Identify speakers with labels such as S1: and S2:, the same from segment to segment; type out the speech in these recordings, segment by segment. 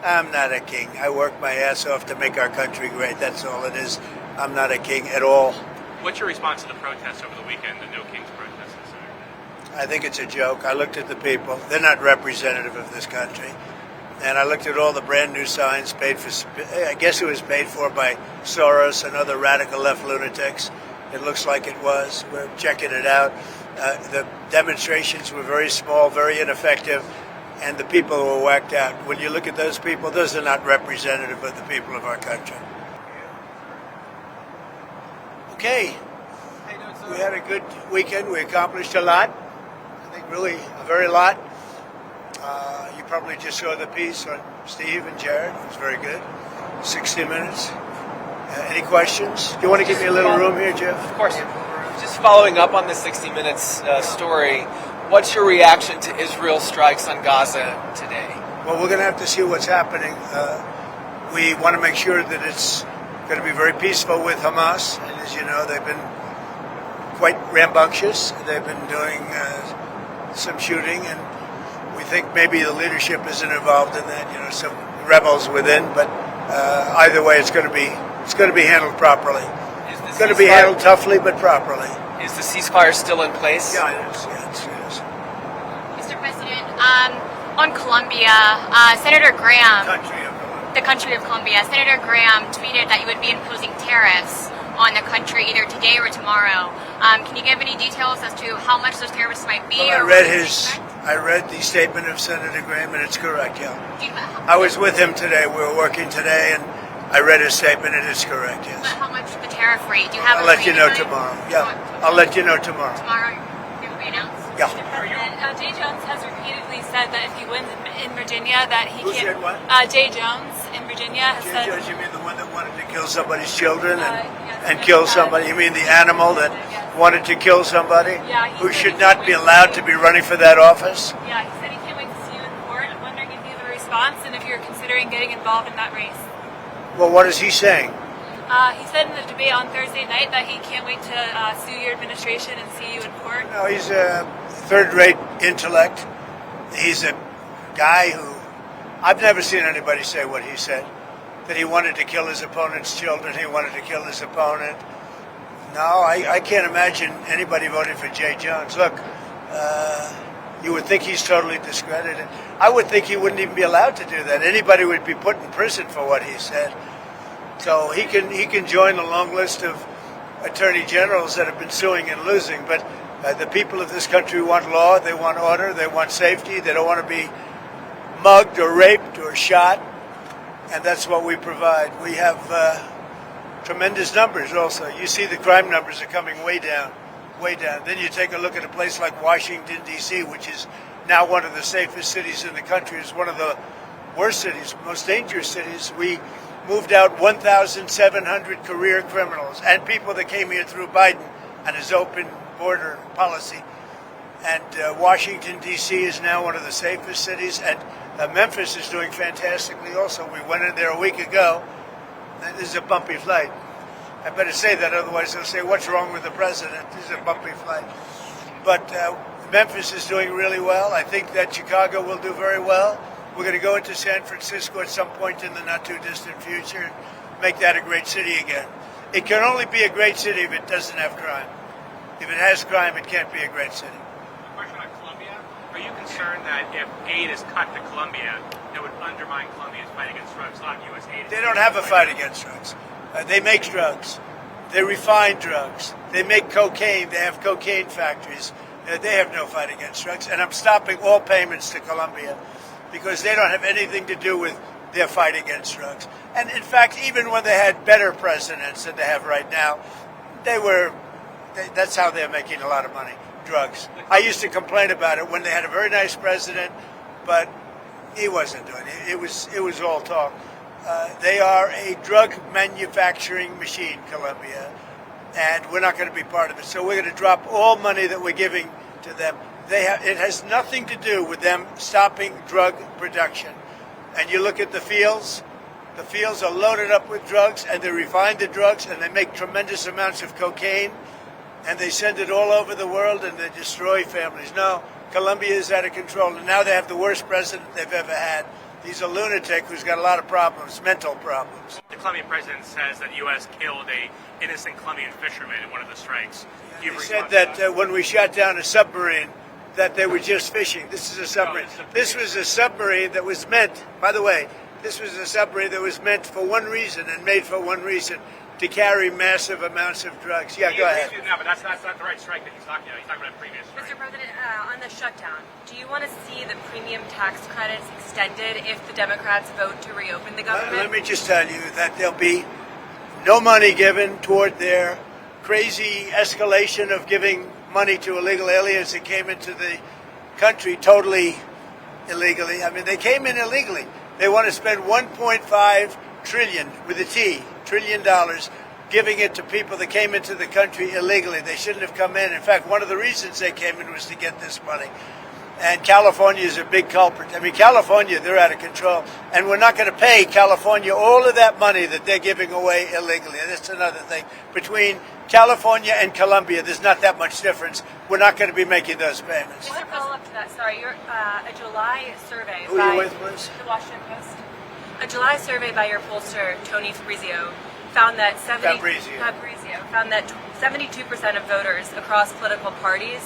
S1: I'm not a king. I work my ass off to make our country great. That's all it is. I'm not a king at all.
S2: What's your response to the protests over the weekend, the No Kings protests?
S1: I think it's a joke. I looked at the people. They're not representative of this country. And I looked at all the brand new signs paid for, I guess it was paid for by Soros and other radical left lunatics. It looks like it was. We're checking it out. The demonstrations were very small, very ineffective, and the people were whacked out. When you look at those people, those are not representative of the people of our country. Okay. We had a good weekend. We accomplished a lot. I think really a very lot. You probably just saw the piece on Steve and Jared. It was very good. 60 minutes. Any questions? Do you want to give me a little room here, Jeff?
S3: Of course. Just following up on the 60 Minutes story, what's your reaction to Israel strikes on Gaza today?
S1: Well, we're going to have to see what's happening. We want to make sure that it's going to be very peaceful with Hamas. And as you know, they've been quite rambunctious. They've been doing some shooting, and we think maybe the leadership isn't involved in that. Some rebels within. But either way, it's going to be handled properly. It's going to be handled toughly, but properly.
S3: Is the ceasefire still in place?
S1: Yeah, it is. Yeah, it is.
S4: Mr. President, on Colombia, Senator Graham, the country of Colombia, Senator Graham tweeted that you would be imposing tariffs on the country either today or tomorrow. Can you give any details as to how much those tariffs might be?
S1: Well, I read the statement of Senator Graham, and it's correct. Yeah, I was with him today. We were working today, and I read his statement, and it's correct. Yes.
S4: But how much the tariff rate? Do you have?
S1: I'll let you know tomorrow. Yeah, I'll let you know tomorrow.
S4: Tomorrow, it will be announced.
S1: Yeah.
S5: Mr. President, Jay Jones has repeatedly said that if he wins in Virginia, that he
S1: Who
S5: can't.
S1: said what?
S5: Jay Jones in Virginia has said.
S1: Judge, you mean the one that wanted to kill somebody's children
S5: Yes,
S1: and kill somebody? You mean the animal that wanted to kill somebody?
S5: Yeah, he
S1: who
S5: said
S1: should
S5: he
S1: not
S5: can't
S1: be
S5: wait to
S1: allowed
S5: see
S1: to be running for that office?
S5: Yeah, he said he can't wait to see you in court. I'm wondering if you have a response and if you're considering getting involved in that race.
S1: Well, what is he saying?
S5: He said in the debate on Thursday night that he can't wait to sue your administration and see you in court.
S1: No, he's a third-rate intellect. He's a guy who I've never seen anybody say what he said, that he wanted to kill his opponent's children, he wanted to kill his opponent. No, I can't imagine anybody voting for Jay Jones. Look, you would think he's totally discredited. I would think he wouldn't even be allowed to do that. Anybody would be put in prison for what he said. So he can join a long list of attorney generals that have been suing and losing. But the people of this country want law, they want order, they want safety. They don't want to be mugged or raped or shot. And that's what we provide. We have tremendous numbers also. You see the crime numbers are coming way down, way down. Then you take a look at a place like Washington, D.C., which is now one of the safest cities in the country. It's one of the worst cities, most dangerous cities. We moved out 1,700 career criminals and people that came here through Biden and his open border policy. And Washington, D.C. is now one of the safest cities. And Memphis is doing fantastically also. We went in there a week ago. This is a bumpy flight. I better say that, otherwise they'll say, what's wrong with the president? This is a bumpy flight. But Memphis is doing really well. I think that Chicago will do very well. We're going to go into San Francisco at some point in the not-too-distant future and make that a great city again. It can only be a great city if it doesn't have crime. If it has crime, it can't be a great city.
S2: A question about Colombia. Are you concerned that if aid is cut to Colombia, that would undermine Colombia's fight against drugs? A lot of U.S. aid.
S1: They don't have a fight against drugs. They make drugs. They refine drugs. They make cocaine. They have cocaine factories. They have no fight against drugs. And I'm stopping all payments to Colombia because they don't have anything to do with their fight against drugs. And in fact, even when they had better presidents than they have right now, that's how they're making a lot of money, drugs. I used to complain about it when they had a very nice president, but he wasn't doing it. It was all talk. They are a drug manufacturing machine, Colombia, and we're not going to be part of it. So we're going to drop all money that we're giving to them. It has nothing to do with them stopping drug production. And you look at the fields are loaded up with drugs, and they refine the drugs, and they make tremendous amounts of cocaine, and they send it all over the world, and they destroy families. No, Colombia is out of control, and now they have the worst president they've ever had. He's a lunatic who's got a lot of problems, mental problems.
S2: The Colombian president says that U.S. killed a innocent Colombian fisherman in one of the strikes.
S1: He said that when we shot down a submarine, that they were just fishing. This is a submarine. This was a submarine that was meant, by the way, this was a submarine that was meant for one reason and made for one reason, to carry massive amounts of drugs. Yeah, go ahead.
S2: No, but that's not the right strike that he's talking about. He's talking about a previous strike.
S6: Mr. President, on the shutdown, do you want to see the premium tax credits extended if the Democrats vote to reopen the government?
S1: Let me just tell you that there'll be no money given toward their crazy escalation of giving money to illegal aliens that came into the country totally illegally. I mean, they came in illegally. They want to spend 1.5 trillion with a T, trillion dollars, giving it to people that came into the country illegally. They shouldn't have come in. In fact, one of the reasons they came in was to get this money. And California is a big culprit. I mean, California, they're out of control. And we're not going to pay California all of that money that they're giving away illegally. And that's another thing. Between California and Colombia, there's not that much difference. We're not going to be making those payments.
S6: Just a follow-up to that, sorry. A July survey
S1: Who are you with, please?
S6: The Washington Post. A July survey by your pollster, Tony Fabrizio, found that 72% of voters across political parties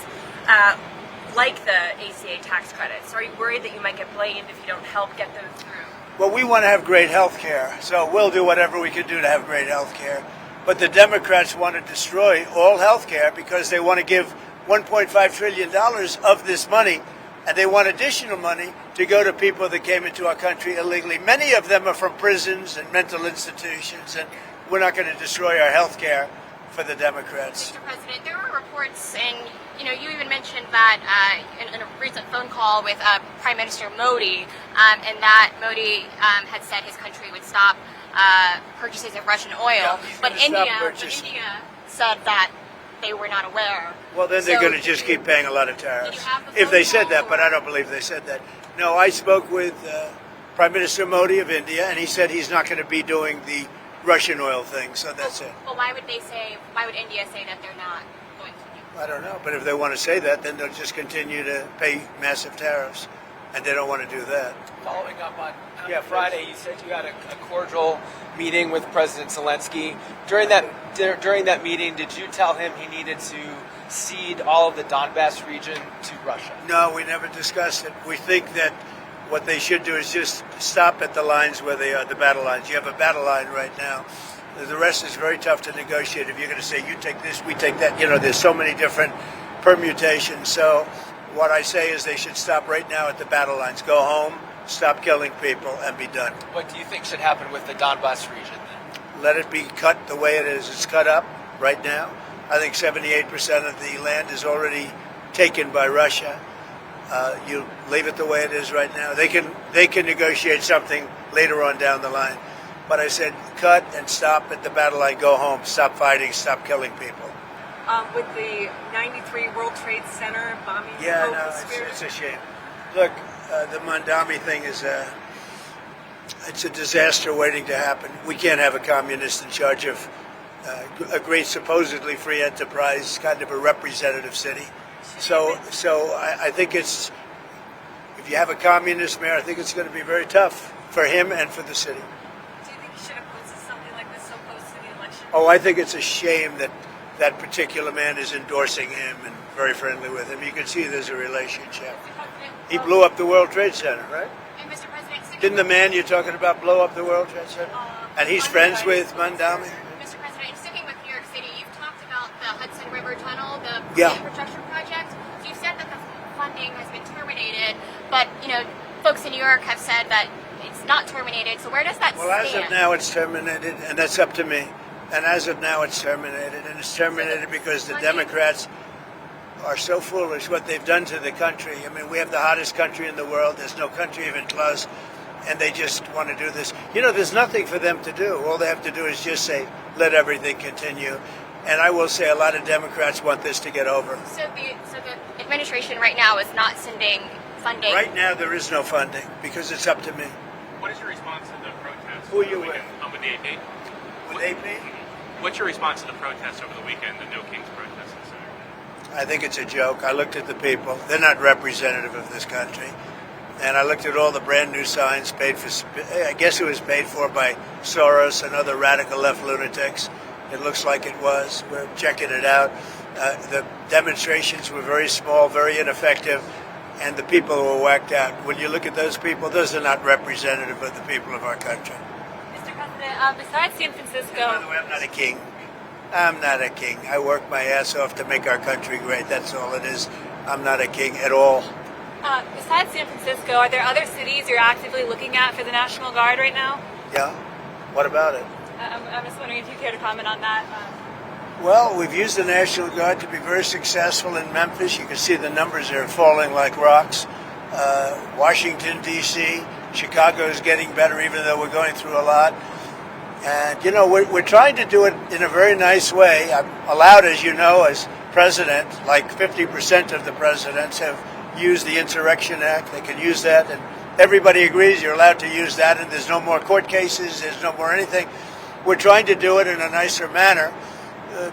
S6: like the ACA tax credits. So are you worried that you might get blamed if you don't help get those through?
S1: Well, we want to have great health care, so we'll do whatever we can do to have great health care. But the Democrats want to destroy all health care because they want to give $1.5 trillion of this money, and they want additional money to go to people that came into our country illegally. Many of them are from prisons and mental institutions, and we're not going to destroy our health care for the Democrats.
S4: Mr. President, there were reports, and you even mentioned that in a recent phone call with Prime Minister Modi, and that Modi had said his country would stop purchases of Russian oil, but India said that they were not aware.
S1: Well, then they're going to just keep paying a lot of tariffs. If they said that, but I don't believe they said that. No, I spoke with Prime Minister Modi of India, and he said he's not going to be doing the Russian oil thing, so that's it.
S4: Well, why would India say that they're not going to do?
S1: I don't know, but if they want to say that, then they'll just continue to pay massive tariffs, and they don't want to do that.
S3: Following up on Friday, you said you had a cordial meeting with President Zelensky. During that meeting, did you tell him he needed to cede all of the Donbass region to Russia?
S1: No, we never discussed it. We think that what they should do is just stop at the lines where they are, the battle lines. You have a battle line right now. The rest is very tough to negotiate. If you're going to say, you take this, we take that, there's so many different permutations. So what I say is they should stop right now at the battle lines. Go home, stop killing people, and be done.
S3: What do you think should happen with the Donbass region then?
S1: Let it be cut the way it is. It's cut up right now. I think 78% of the land is already taken by Russia. You leave it the way it is right now. They can negotiate something later on down the line. But I said cut and stop at the battle line, go home, stop fighting, stop killing people.
S6: With the 93 World Trade Center bombing,
S1: it's a shame. Look, the Mandami thing is it's a disaster waiting to happen. We can't have a communist in charge of a great, supposedly free enterprise, kind of a representative city. So I think if you have a communist mayor, I think it's going to be very tough for him and for the city.
S6: Do you think he should have posted something like this so close to the election?
S1: Oh, I think it's a shame that that particular man is endorsing him and very friendly with him. You can see there's a relationship. He blew up the World Trade Center, right?
S4: And Mr. President,
S1: didn't the man you're talking about blow up the World Trade Center? And he's friends with Mandami?
S4: Mr. President, sticking with New York City, you've talked about the Hudson River Tunnel, the infrastructure project. You said that the funding has been terminated, but folks in New York have said that it's not terminated. So where does that stand?
S1: Well, as of now, it's terminated, and that's up to me. And as of now, it's terminated, and it's terminated because the Democrats are so foolish what they've done to the country. I mean, we have the hottest country in the world. There's no country even close, and they just want to do this. There's nothing for them to do. All they have to do is just say, let everything continue. And I will say a lot of Democrats want this to get over.
S4: So the administration right now is not sending funding?
S1: Right now, there is no funding because it's up to me.
S2: What is your response to the protests?
S1: Who are you with?
S2: I'm with the AP.
S1: With AP?
S2: What's your response to the protests over the weekend, the No Kings protests in Senator?
S1: I think it's a joke. I looked at the people. They're not representative of this country. and I looked at all the brand new signs paid for. I guess it was paid for by Soros and other radical left lunatics. It looks like it was. We're checking it out. The demonstrations were very small, very ineffective, and the people were whacked out. When you look at those people, those are not representative of the people of our country.
S5: Mr. President, besides San Francisco,
S1: By the way, I'm not a king. I'm not a king. I work my ass off to make our country great. That's all it is. I'm not a king at all.
S5: besides San Francisco, are there other cities you're actively looking at for the National Guard right now?
S1: Yeah. What about it?
S5: I'm just wondering if you care to comment on that.
S1: Well, we've used the National Guard to be very successful in Memphis. You can see the numbers are falling like rocks. Washington, D.C., Chicago is getting better, even though we're going through a lot. And, you know, we're trying to do it in a very nice way. I'm allowed, as you know, as president, like 50% of the presidents have used the Insurrection Act. They can use that, and everybody agrees you're allowed to use that, and there's no more court cases, there's no more anything. We're trying to do it in a nicer manner,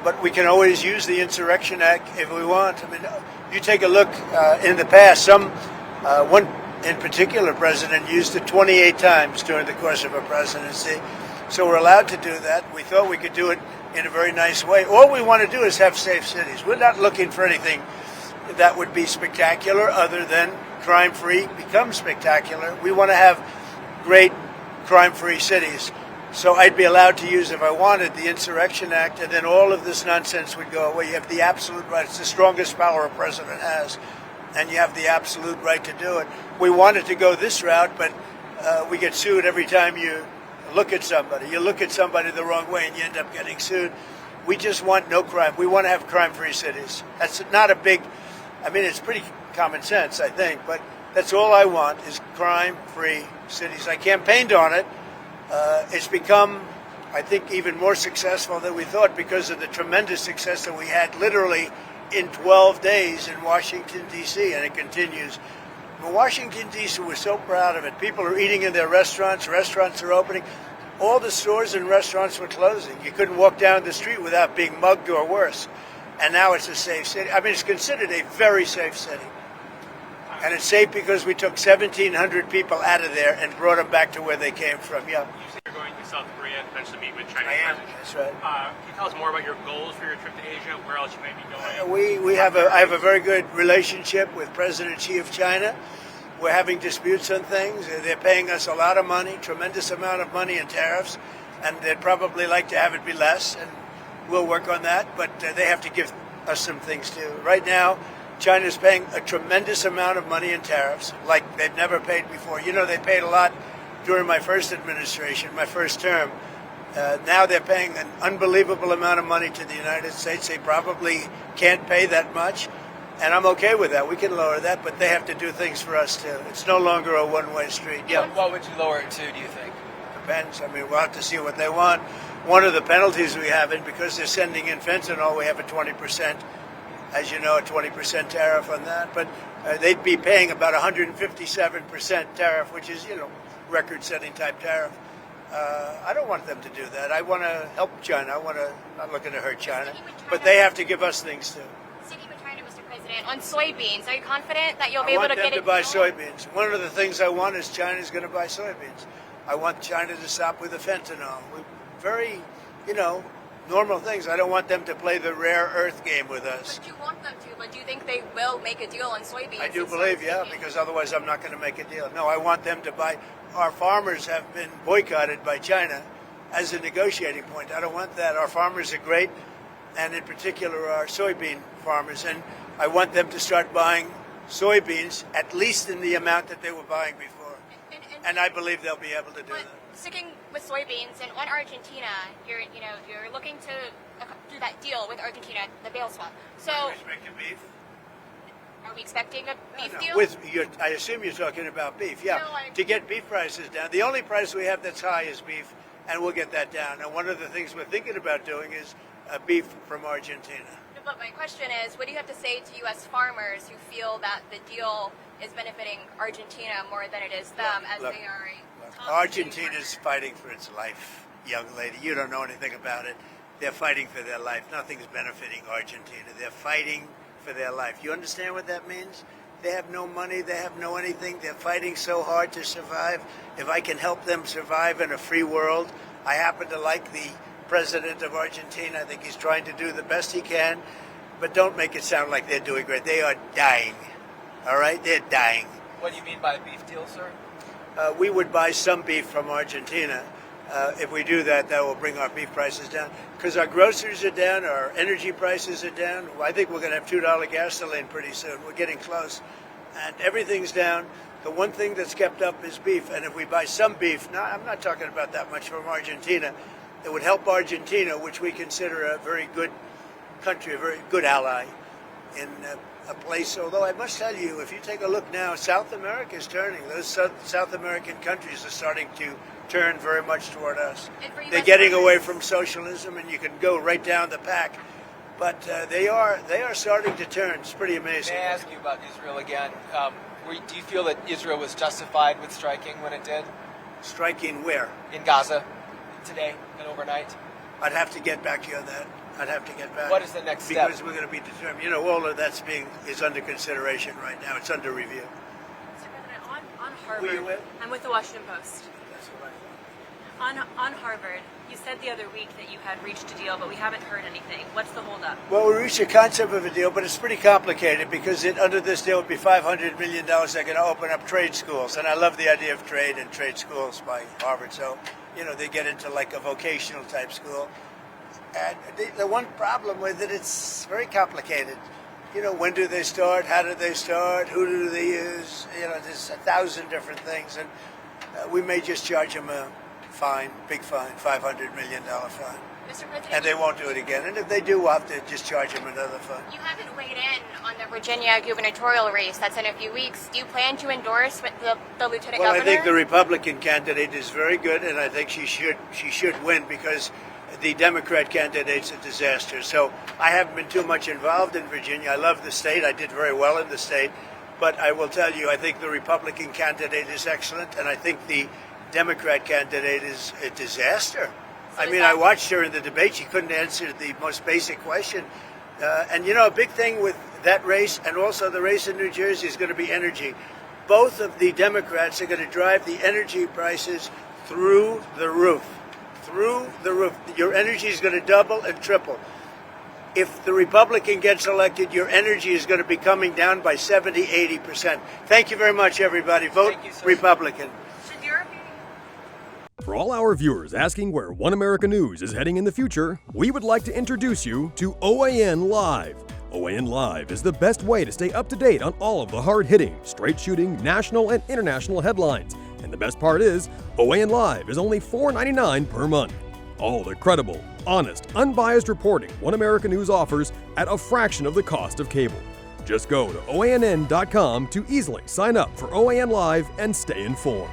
S1: but we can always use the Insurrection Act if we want. I mean, you take a look in the past, one in particular president used it 28 times during the course of a presidency. So we're allowed to do that. We thought we could do it in a very nice way. All we want to do is have safe cities. We're not looking for anything that would be spectacular other than crime-free become spectacular. We want to have great crime-free cities. So I'd be allowed to use, if I wanted, the Insurrection Act, and then all of this nonsense would go away. You have the absolute right. It's the strongest power a president has, and you have the absolute right to do it. We wanted to go this route, but we get sued every time you look at somebody. You look at somebody the wrong way, and you end up getting sued. We just want no crime. We want to have crime-free cities. That's not a big, I mean, it's pretty common sense, I think, but that's all I want is crime-free cities. I campaigned on it. It's become, I think, even more successful than we thought because of the tremendous success that we had literally in 12 days in Washington, D.C., and it continues. In Washington, D.C., we're so proud of it. People are eating in their restaurants. Restaurants are opening. All the stores and restaurants were closing. You couldn't walk down the street without being mugged or worse. And now it's a safe city. I mean, it's considered a very safe city. And it's safe because we took 1,700 people out of there and brought them back to where they came from. Yeah.
S2: You said you're going to South Korea and eventually meet with China.
S1: I am. That's right.
S2: Can you tell us more about your goals for your trip to Asia? Where else you may be going?
S1: I have a very good relationship with President Xi of China. We're having disputes on things. They're paying us a lot of money, tremendous amount of money in tariffs, and they'd probably like to have it be less, and we'll work on that, but they have to give us some things too. Right now, China's paying a tremendous amount of money in tariffs, like they've never paid before. You know, they paid a lot during my first administration, my first term. Now they're paying an unbelievable amount of money to the United States. They probably can't pay that much, and I'm okay with that. We can lower that, but they have to do things for us too. It's no longer a one-way street. Yeah.
S3: What would you lower it to, do you think?
S1: Depends. I mean, we'll have to see what they want. One of the penalties we have, and because they're sending in fentanyl, we have a 20%, as you know, a 20% tariff on that. But they'd be paying about 157% tariff, which is, you know, record-setting type tariff. I don't want them to do that. I want to help China. I'm not looking to hurt China. But they have to give us things too.
S4: Sticking with China, Mr. President, on soybeans, are you confident that you'll be able to get it?
S1: I want them to buy soybeans. One of the things I want is China's going to buy soybeans. I want China to stop with the fentanyl. Very, you know, normal things. I don't want them to play the rare earth game with us.
S4: But you want them to, but do you think they will make a deal on soybeans?
S1: I do believe, yeah, because otherwise I'm not going to make a deal. No, I want them to buy. Our farmers have been boycotted by China as a negotiating point. I don't want that. Our farmers are great, and in particular our soybean farmers, and I want them to start buying soybeans at least in the amount that they were buying before. And I believe they'll be able to do that.
S4: Sticking with soybeans and on Argentina, you're looking to do that deal with Argentina, the bail swap. So,
S1: Are we expecting beef?
S4: Are we expecting a beef deal?
S1: I assume you're talking about beef. Yeah,
S4: No,
S1: to get beef prices down. The only price we have that's high is beef, and we'll get that down. And one of the things we're thinking about doing is beef from Argentina.
S4: But my question is, what do you have to say to U.S. farmers who feel that the deal is benefiting Argentina more than it is them,
S1: Look,
S4: they are
S1: Argentina's fighting for its life, young lady. You don't know anything about it. They're fighting for their life. Nothing's benefiting Argentina. They're fighting for their life. You understand what that means? They have no money. They have no anything. They're fighting so hard to survive. If I can help them survive in a free world, I happen to like the president of Argentina. I think he's trying to do the best he can. But don't make it sound like they're doing great. They are dying. All right? They're dying.
S3: What do you mean by a beef deal, sir?
S1: We would buy some beef from Argentina. If we do that, that will bring our beef prices down. Because our groceries are down, our energy prices are down. I think we're going to have $2 gasoline pretty soon. We're getting close. And everything's down. The one thing that's kept up is beef. And if we buy some beef, now I'm not talking about that much from Argentina, it would help Argentina, which we consider a very good country, a very good ally in a place. Although I must tell you, if you take a look now, South America is turning. Those South American countries are starting to turn very much toward us. They're getting away from socialism, and you can go right down the pack. But they are starting to turn. It's pretty amazing.
S3: May I ask you about Israel again? Do you feel that Israel was justified with striking when it did?
S1: Striking where?
S3: In Gaza today and overnight?
S1: I'd have to get back to you on that. I'd have to get back.
S3: What is the next step?
S1: Because we're going to be determined. You know, all of that's is under consideration right now. It's under review.
S6: Mr. President, on Harvard,
S1: Who are you with?
S6: I'm with the Washington Post.
S1: That's what I thought.
S6: On Harvard, you said the other week that you had reached a deal, but we haven't heard anything. What's the holdup?
S1: Well, we reached a concept of a deal, but it's pretty complicated because under this deal would be $500 million. They're going to open up trade schools, and I love the idea of trade and trade schools by Harvard. So, you know, they get into like a vocational type school. And the one problem with it, it's very complicated. You know, when do they start? How do they start? Who do they use? You know, there's 1,000 different things, and we may just charge them a fine, big fine, $500 million fine.
S4: Mr. President,
S1: And they won't do it again. And if they do, we'll have to just charge them another fine.
S4: you haven't weighed in on the Virginia gubernatorial race that's in a few weeks. Do you plan to endorse with the lieutenant
S1: Well,
S4: governor?
S1: I think the Republican candidate is very good, and I think she should win because the Democrat candidate's a disaster. So I haven't been too much involved in Virginia. I love the state. I did very well in the state. But I will tell you, I think the Republican candidate is excellent, and I think the Democrat candidate is a disaster. I mean, I watched her in the debate. She couldn't answer the most basic question. And, you know, a big thing with that race and also the race in New Jersey is going to be energy. Both of the Democrats are going to drive the energy prices through the roof. Through the roof. Your energy is going to double and triple. If the Republican gets elected, your energy is going to be coming down by 70, 80%. Thank you very much, everybody. Vote Republican.
S6: Should Europe be...
S7: For all our viewers asking where One America News is heading in the future, we would like to introduce you to OAN Live. OAN Live is the best way to stay up to date on all of the hard-hitting, straight-shooting, national and international headlines. And the best part is, OAN Live is only $4.99 per month. All the credible, honest, unbiased reporting One America News offers at a fraction of the cost of cable. Just go to OANN.com to easily sign up for OAN Live and stay informed.